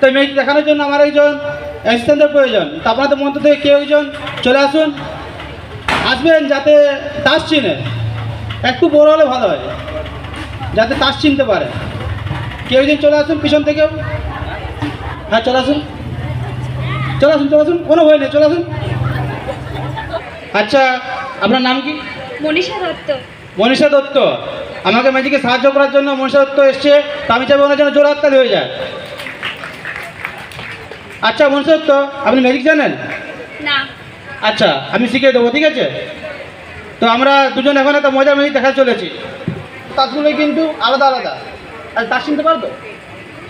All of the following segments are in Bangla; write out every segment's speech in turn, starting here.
তো মেয়েটি দেখানোর জন্য আমার একজন অ্যাসিস্ট্যান্টের প্রয়োজন। তো আপনাদের মধ্য থেকে কেউ একজন চলে আসুন, আসবেন যাতে তাস চিনে, একটু বড় হলে ভালো হয়, যাতে তাস চিনতে পারে। কেউ একজন চলে আসুন পিছন থেকেও। হ্যাঁ চলে আসুন, চলে আসুন, চলে আসুন, কোনো ভয় নেই, চলে আসুন। আচ্ছা, আপনার নাম কি? মনীষা দত্ত। মনীষা দত্ত। আমাকে ম্যাজিকে সাহায্য করার জন্য মনীষা দত্ত এসছে, তো আমি চাইবো ওনার জন্য জোর হাততালি হয়ে যায়। আচ্ছা মনীষা দত্ত, আপনি ম্যাজিক জানেন? না। আচ্ছা, আমি শিখিয়ে দেবো, ঠিক আছে? তো আমরা দুজন এখন একটা মজার ম্যাজিক দেখা চলেছি। তাসগুলো কিন্তু আলাদা আলাদা, আর তাস চিনতে পারো তো?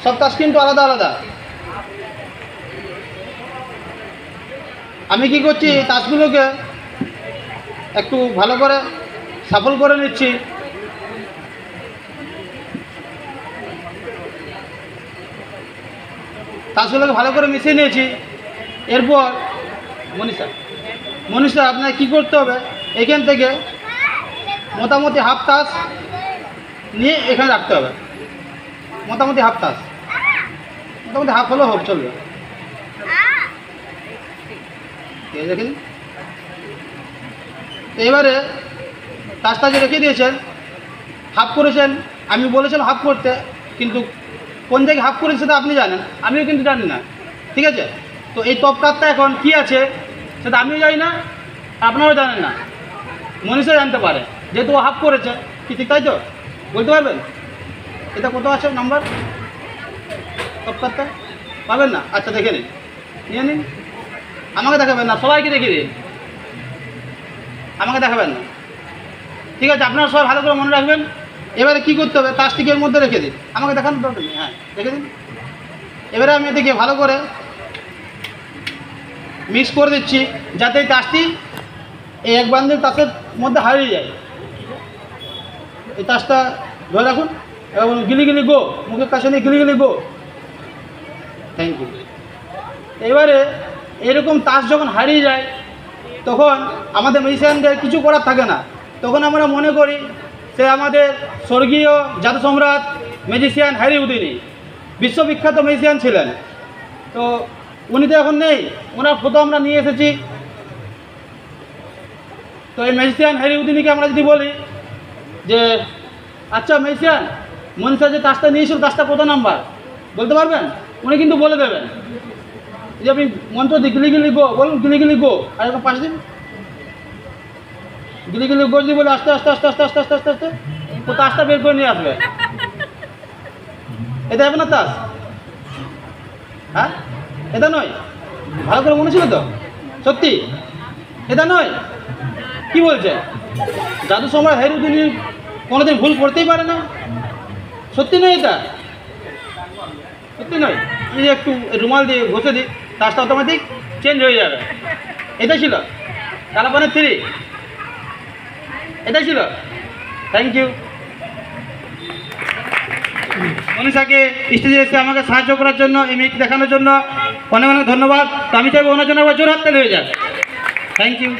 সব তাস কিন্তু আলাদা আলাদা। আমি কি করছি, তাসগুলোকে একটু ভালো করে সাফল করে নিচ্ছি। তাসগুলোকে ভালো করে মিশিয়ে নিয়েছি। এরপর মনীষা আপনার কী করতে হবে, এখান থেকে মোটামুটি হাফ তাস নিয়ে এখানে রাখতে হবে। মোটামুটি হাফ তাস, মোটামুটি হাফ হলেও হোক, চলবে। দেখেন, এবারে তাসটা যে রেখে দিয়েছেন, হাফ করেছেন, আমি বলেছিলাম হাফ করতে, কিন্তু কোন জায়গায় হাফ করেছে সেটা আপনি জানেন, আমিও কিন্তু জানি না, ঠিক আছে? তো এই টপ কার্ডটা এখন কী আছে সেটা আমিও জানি না, আপনারাও জানেন না, মনীষা জানতে পারে, যেহেতু ও হাফ করেছে। কি ঠিক তাই তো? বলতে পারবেন এটা কত আছে নাম্বার? টপ কার্ডটা পাবেন না? আচ্ছা দেখে নিন, নিয়ে নিন। আমাকে দেখাবেন না, সবাইকে দেখিয়ে দিন, আমাকে দেখাবেন না, ঠিক আছে? আপনারা সবাই ভালো করে মনে রাখবেন। এবারে কী করতে হবে, তাসটিকে এর মধ্যে রেখে দিন, আমাকে দেখানোর দরকার নেই, হ্যাঁ রেখে দিন। এবারে আমি এদিকে ভালো করে মিক্স করে দিচ্ছি, যাতে এই তাসটি এই এক বান্ডিল তাসের মধ্যে হারিয়ে যায়। এই তাসটা ধরে রাখুন, এবং গিলি গিলি গো, মুখের কাছে নিয়ে গিলি গিলি গো। Thank you. এবারে এরকম তাস যখন হারিয়ে যায়, তখন আমাদের ম্যাজিশিয়ানদের কিছু করার থাকে না, তখন আমরা মনে করি সে আমাদের স্বর্গীয় জাদু সম্রাট ম্যাজিশিয়ান হ্যারি হুডিনি, বিশ্ববিখ্যাত ম্যাজিশিয়ান ছিলেন। তো উনি তো এখন নেই, ওনার ফটো আমরা নিয়ে এসেছি। তো এই ম্যাজিশিয়ান হ্যারি হুডিনিকে আমরা যদি বলি যে, আচ্ছা ম্যাজিশিয়ান, মনীষা যে তাসটা নিয়েছিল তাসটা কত নাম্বার বলতে পারবেন? উনি কিন্তু বলে দেবেন। যে আপনি মন্ত্র দিই গিলি গিলি গো, বলুন গিলি গিলি গো, আর এরকম 5 দিন গিলি গিলি গো যদি বলে আস্তে আস্তে আস্তে আস্তে আস্তে আস্তে আস্তে আস্তে তো তাসটা বের করে নিয়ে আসবে। এটা হবে না তাস? হ্যাঁ, এটা নয়, ভালো করে মনে ছিল তো? সত্যি এটা নয়? কি বলছে? জাদু সম্রাট হ্যারি হুডিনি কোনোদিন ভুল করতেই পারে না। সত্যি নয় এটা? সত্যি নয়? এই একটু রুমাল দিয়ে ঘষে দিই, তাসটা অটোমেটিক চেঞ্জ হয়ে যাবে। এটা ছিল কালাপানের 3, এটাই ছিল। Thank you. মনীষাকে স্টেজে এসে আমাকে সাহায্য করার জন্য, এই মেয়েকে দেখানোর জন্য অনেক অনেক ধন্যবাদ। তো আমি চাইবো ওনার জন্য আবার জোর হাততালি হয়ে যাক। Thank you.